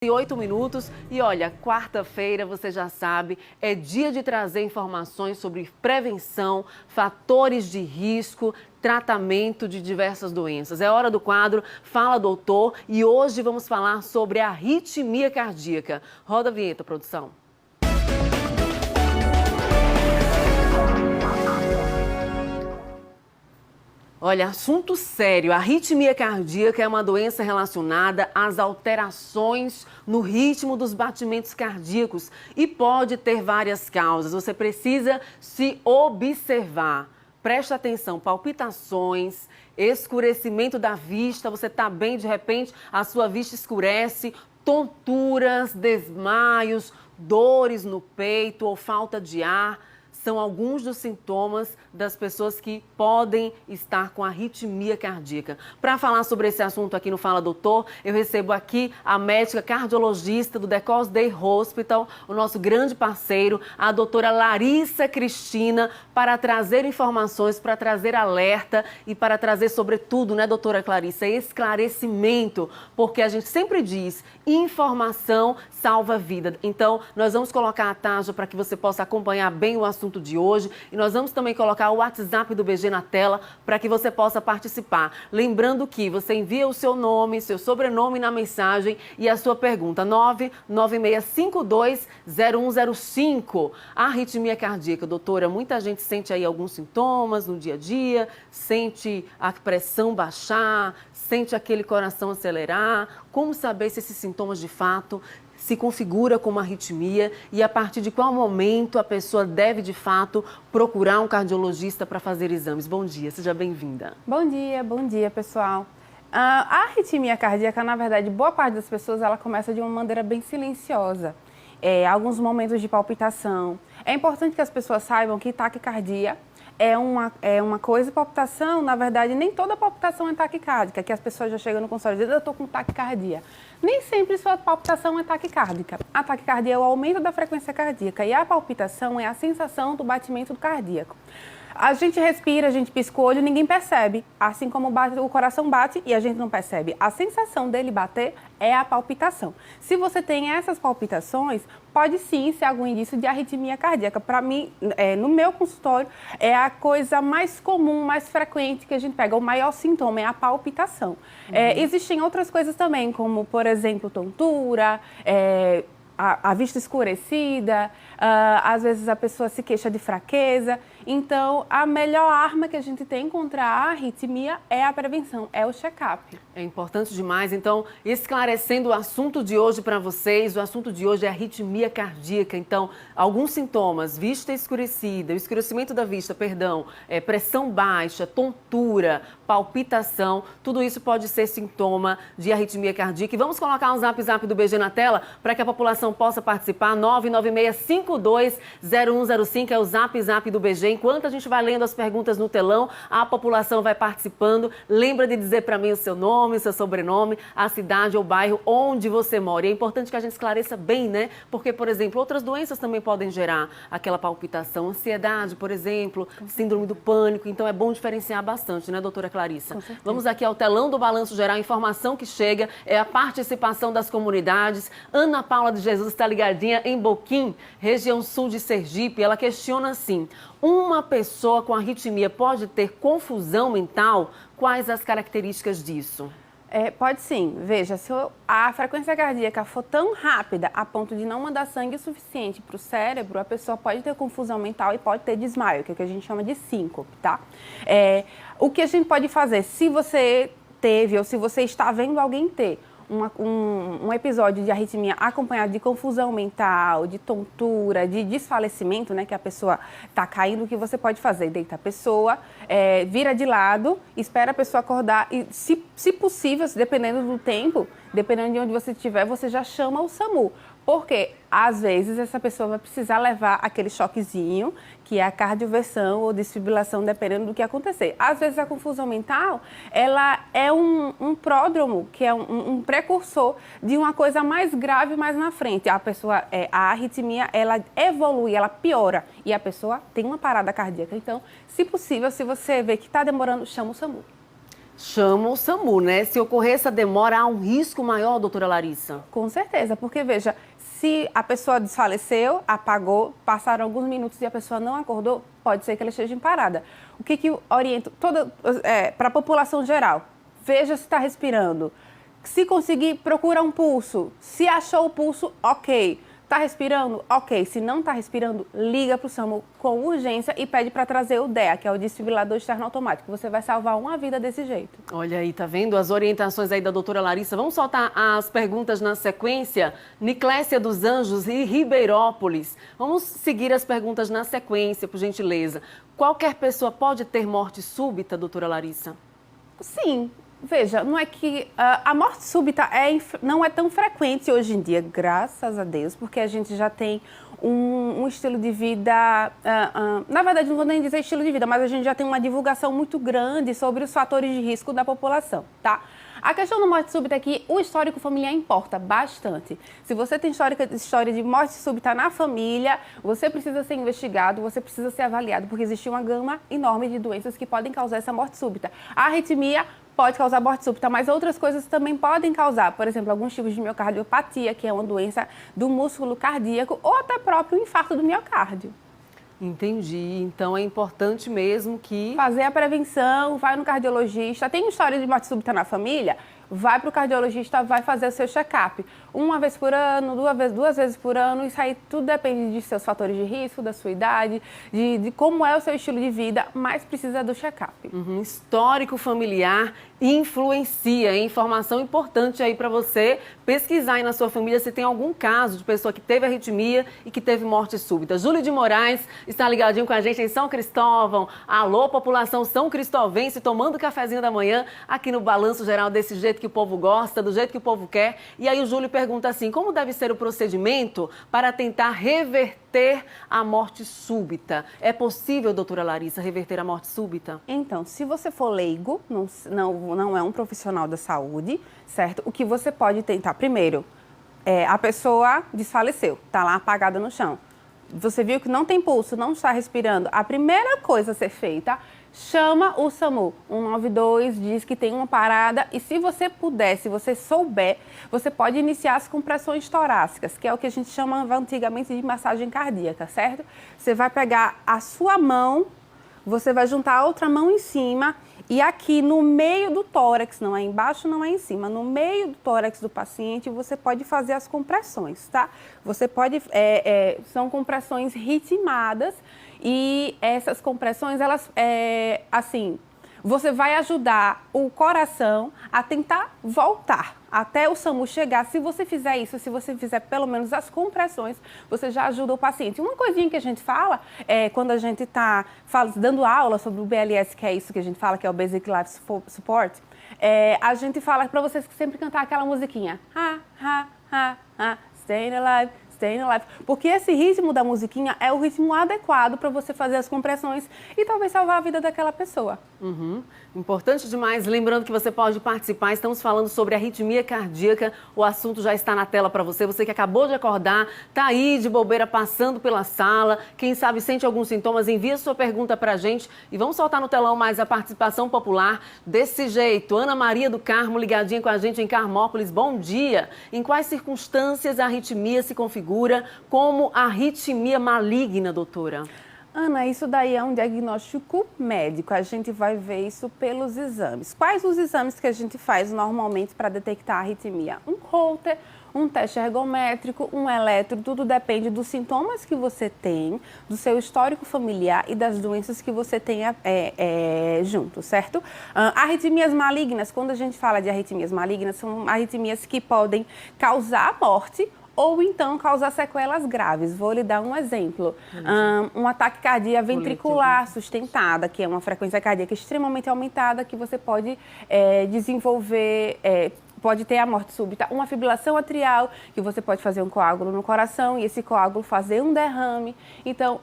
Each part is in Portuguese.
8 minutos e olha, quarta-feira, você já sabe, é dia de trazer informações sobre prevenção, fatores de risco, tratamento de diversas doenças. É hora do quadro Fala Doutor e hoje vamos falar sobre a arritmia cardíaca. Roda a vinheta, produção. Olha, assunto sério. A arritmia cardíaca é uma doença relacionada às alterações no ritmo dos batimentos cardíacos e pode ter várias causas. Você precisa se observar. Preste atenção, palpitações, escurecimento da vista, você está bem, de repente a sua vista escurece, tonturas, desmaios, dores no peito ou falta de ar. São alguns dos sintomas das pessoas que podem estar com arritmia cardíaca. Para falar sobre esse assunto aqui no Fala Doutor, eu recebo aqui a médica cardiologista do The Cause Day Hospital, o nosso grande parceiro, a doutora Larissa Cristina, para trazer informações, para trazer alerta e para trazer, sobretudo, né, doutora Clarissa, esclarecimento, porque a gente sempre diz, informação salva vida. Então, nós vamos colocar a taxa para que você possa acompanhar bem o assunto de hoje e nós vamos também colocar o WhatsApp do BG na tela para que você possa participar. Lembrando que você envia o seu nome, seu sobrenome na mensagem e a sua pergunta 996520105. A arritmia cardíaca, doutora, muita gente sente aí alguns sintomas no dia a dia, sente a pressão baixar, sente aquele coração acelerar. Como saber se esses sintomas de fato se configura como arritmia e a partir de qual momento a pessoa deve, de fato, procurar um cardiologista para fazer exames? Bom dia, seja bem-vinda. Bom dia, pessoal. A arritmia cardíaca, na verdade, boa parte das pessoas, ela começa de uma maneira bem silenciosa. Alguns momentos de palpitação. É importante que as pessoas saibam que taquicardia é uma coisa e palpitação, na verdade, nem toda palpitação é taquicárdica, que as pessoas já chegam no consultório e dizem, eu estou com taquicardia. Nem sempre sua palpitação é taquicárdica. A taquicardia é o aumento da frequência cardíaca e a palpitação é a sensação do batimento do cardíaco. A gente respira, a gente pisca o olho, ninguém percebe. Assim como o coração bate e a gente não percebe. A sensação dele bater é a palpitação. Se você tem essas palpitações, pode sim ser algum indício de arritmia cardíaca. Para mim, no meu consultório, é a coisa mais comum, mais frequente que a gente pega. O maior sintoma é a palpitação. Existem outras coisas também, como, por exemplo, tontura, a vista escurecida, às vezes a pessoa se queixa de fraqueza. Então, a melhor arma que a gente tem contra a arritmia é a prevenção, é o check-up. É importante demais. Então, esclarecendo o assunto de hoje para vocês, o assunto de hoje é arritmia cardíaca. Então, alguns sintomas, vista escurecida, o escurecimento da vista, pressão baixa, tontura, palpitação, tudo isso pode ser sintoma de arritmia cardíaca. E vamos colocar o zap do BG na tela para que a população possa participar. 996520105 é o zap do BG. Enquanto a gente vai lendo as perguntas no telão, a população vai participando. Lembra de dizer para mim o seu nome, o seu sobrenome, a cidade ou bairro onde você mora. E é importante que a gente esclareça bem, né? Porque, por exemplo, outras doenças também podem gerar aquela palpitação, ansiedade, por exemplo, síndrome do pânico. Então é bom diferenciar bastante, né, doutora Clarissa? Vamos aqui ao telão do Balanço Geral. A informação que chega é a participação das comunidades. Ana Paula de Jesus está ligadinha em Boquim, região sul de Sergipe. Ela questiona assim: uma pessoa com arritmia pode ter confusão mental? Quais as características disso? Pode sim. Veja, se a frequência cardíaca for tão rápida a ponto de não mandar sangue o suficiente para o cérebro, a pessoa pode ter confusão mental e pode ter desmaio, que é o que a gente chama de síncope, tá? O que a gente pode fazer, se você teve ou se você está vendo alguém ter um episódio de arritmia acompanhado de confusão mental, de tontura, de desfalecimento, né, que a pessoa está caindo, o que você pode fazer? Deita a pessoa, vira de lado, espera a pessoa acordar e, se possível, dependendo do tempo, dependendo de onde você estiver, você já chama o SAMU. Porque, às vezes, essa pessoa vai precisar levar aquele choquezinho, que é a cardioversão ou desfibrilação, dependendo do que acontecer. Às vezes, a confusão mental, ela é um pródromo, que é um precursor de uma coisa mais grave mais na frente. A arritmia, ela evolui, ela piora, e a pessoa tem uma parada cardíaca. Então, se possível, se você vê que está demorando, chama o SAMU. chama o SAMU, né? Se ocorrer essa demora, há um risco maior, doutora Larissa? Com certeza, porque veja, se a pessoa desfaleceu, apagou, passaram alguns minutos e a pessoa não acordou, pode ser que ela esteja parada. O que eu oriento para a população geral? Veja se está respirando. Se conseguir, procura um pulso. Se achou o pulso, ok. Está respirando? Ok. Se não está respirando, liga para o SAMU com urgência e pede para trazer o DEA, que é o desfibrilador externo automático. Você vai salvar uma vida desse jeito. Olha aí, tá vendo as orientações aí da doutora Larissa? Vamos soltar as perguntas na sequência? Niclésia dos Anjos e Ribeirópolis. Vamos seguir as perguntas na sequência, por gentileza. Qualquer pessoa pode ter morte súbita, doutora Larissa? Sim. Veja, não é que a morte súbita não é tão frequente hoje em dia, graças a Deus, porque a gente já tem um estilo de vida, na verdade não vou nem dizer estilo de vida, mas a gente já tem uma divulgação muito grande sobre os fatores de risco da população, tá? A questão da morte súbita é que o histórico familiar importa bastante. Se você tem história de morte súbita na família, você precisa ser investigado, você precisa ser avaliado, porque existe uma gama enorme de doenças que podem causar essa morte súbita. A arritmia pode causar morte súbita, mas outras coisas também podem causar. Por exemplo, alguns tipos de miocardiopatia, que é uma doença do músculo cardíaco, ou até próprio infarto do miocárdio. Entendi. Então é importante mesmo que... fazer a prevenção, vai no cardiologista. Tem história de morte súbita na família? Vai para o cardiologista, vai fazer o seu check-up. Uma vez por ano, duas vezes por ano. Isso aí tudo depende de seus fatores de risco, da sua idade, de como é o seu estilo de vida, mas precisa do check-up. Histórico familiar influencia. Informação importante aí para você pesquisar aí na sua família se tem algum caso de pessoa que teve arritmia e que teve morte súbita. Júlio de Moraes está ligadinho com a gente em São Cristóvão. Alô, população são cristovense, tomando cafezinho da manhã aqui no Balanço Geral, desse jeito que o povo gosta, do jeito que o povo quer. E aí o Júlio pergunta assim, como deve ser o procedimento para tentar reverter a morte súbita? É possível, doutora Larissa, reverter a morte súbita? Então, se você for leigo, não é um profissional da saúde, certo? O que você pode tentar, primeiro, a pessoa desfaleceu, está lá apagada no chão. Você viu que não tem pulso, não está respirando. A primeira coisa a ser feita, chama o SAMU. 192, diz que tem uma parada e se você puder, se você souber, você pode iniciar as compressões torácicas, que é o que a gente chamava antigamente de massagem cardíaca, certo? Você vai pegar a sua mão, você vai juntar a outra mão em cima e aqui no meio do tórax, não é embaixo, não é em cima, no meio do tórax do paciente, você pode fazer as compressões, tá? Você pode, são compressões ritmadas e essas compressões, elas, assim, você vai ajudar o coração a tentar voltar até o SAMU chegar. Se você fizer isso, se você fizer pelo menos as compressões, você já ajuda o paciente. Uma coisinha que a gente fala, quando a gente está dando aula sobre o BLS, que é isso que a gente fala, que é o Basic Life Support, a gente fala para vocês sempre cantar aquela musiquinha. Staying alive. Staying alive, porque esse ritmo da musiquinha é o ritmo adequado para você fazer as compressões e talvez salvar a vida daquela pessoa. Importante demais. Lembrando que você pode participar. Estamos falando sobre arritmia cardíaca. O assunto já está na tela para você. Você que acabou de acordar, está aí de bobeira passando pela sala. Quem sabe sente alguns sintomas, envia sua pergunta para a gente e vamos soltar no telão mais a participação popular desse jeito. Ana Maria do Carmo ligadinha com a gente em Carmópolis. Bom dia. Em quais circunstâncias a arritmia se configura como arritmia maligna, doutora? Ana, isso daí é um diagnóstico médico. A gente vai ver isso pelos exames. Quais os exames que a gente faz normalmente para detectar a arritmia? Um Holter, um teste ergométrico, um eletro, tudo depende dos sintomas que você tem, do seu histórico familiar e das doenças que você tenha junto, certo? Arritmias malignas, quando a gente fala de arritmias malignas, são arritmias que podem causar morte ou então causar sequelas graves. Vou lhe dar um exemplo. Um ataque cardíaco ventricular sustentada, que é uma frequência cardíaca extremamente aumentada, que você pode desenvolver, pode ter a morte súbita. Uma fibrilação atrial, que você pode fazer um coágulo no coração e esse coágulo fazer um derrame. Então,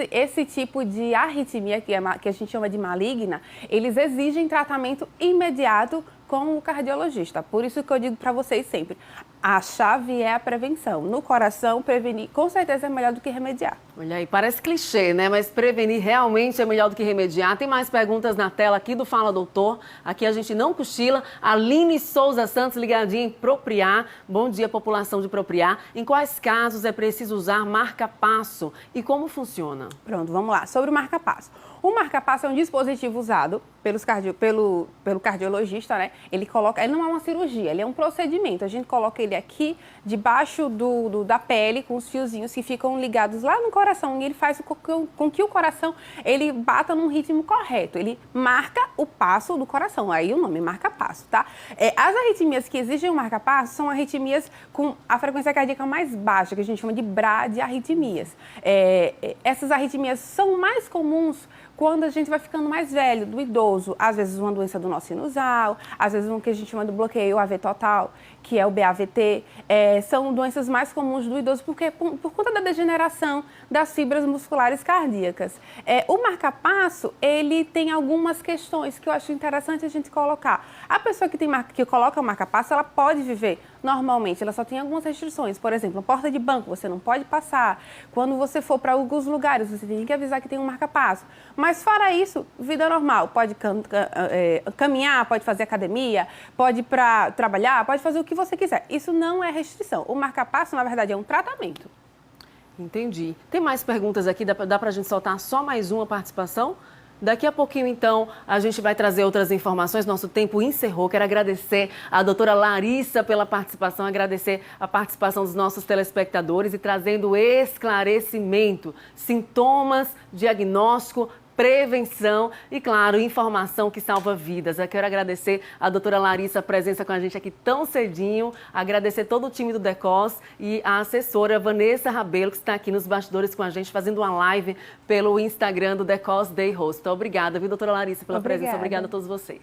esse tipo de arritmia, que a gente chama de maligna, eles exigem tratamento imediato com o cardiologista. Por isso que eu digo para vocês sempre, A chave é a prevenção. No coração, prevenir com certeza é melhor do que remediar. Olha aí, parece clichê, né? Mas prevenir realmente é melhor do que remediar. Tem mais perguntas na tela aqui do Fala Doutor. Aqui a gente não cochila. Aline Souza Santos, ligadinha em Propriar. Bom dia, população de Propriar. Em quais casos é preciso usar marca-passo e como funciona? Pronto, vamos lá. Sobre o marca-passo. O marca-passo é um dispositivo usado pelo cardiologista, né? Ele não é uma cirurgia, ele é um procedimento. A gente coloca ele aqui, debaixo da pele, com os fiozinhos que ficam ligados lá no coração. E ele faz com que o coração ele bata num ritmo correto. Ele marca o passo do coração. Aí o nome marca-passo, tá? As arritmias que exigem o marca-passo são arritmias com a frequência cardíaca mais baixa, que a gente chama de bradiarritmias. Essas arritmias são mais comuns quando a gente vai ficando mais velho, do idoso, às vezes uma doença do nó sinusal, às vezes um que a gente chama de bloqueio AV total, que é o BAVT, são doenças mais comuns do idoso porque por conta da degeneração das fibras musculares cardíacas. O marca-passo, ele tem algumas questões que eu acho interessante a gente colocar. A pessoa que coloca o marca-passo, ela pode viver normalmente, ela só tem algumas restrições. Por exemplo, a porta de banco, você não pode passar. Quando você for para alguns lugares, você tem que avisar que tem um marca-passo. Mas fora isso, vida normal. Pode caminhar, pode fazer academia, pode ir para trabalhar, pode fazer o que você quiser. Isso não é restrição. O marca-passo, na verdade, é um tratamento. Entendi. Tem mais perguntas aqui? Dá para a gente soltar só mais uma participação? Daqui a pouquinho, então, a gente vai trazer outras informações. Nosso tempo encerrou. Quero agradecer a doutora Larissa pela participação, agradecer a participação dos nossos telespectadores e trazendo esclarecimento, sintomas, diagnóstico, prevenção e, claro, informação que salva vidas. Eu quero agradecer a doutora Larissa a presença com a gente aqui tão cedinho, agradecer todo o time do DECOS e a assessora Vanessa Rabelo, que está aqui nos bastidores com a gente, fazendo uma live pelo Instagram do DECOS Day Host. Então, obrigada, viu, doutora Larissa, pela presença. Obrigada a todos vocês.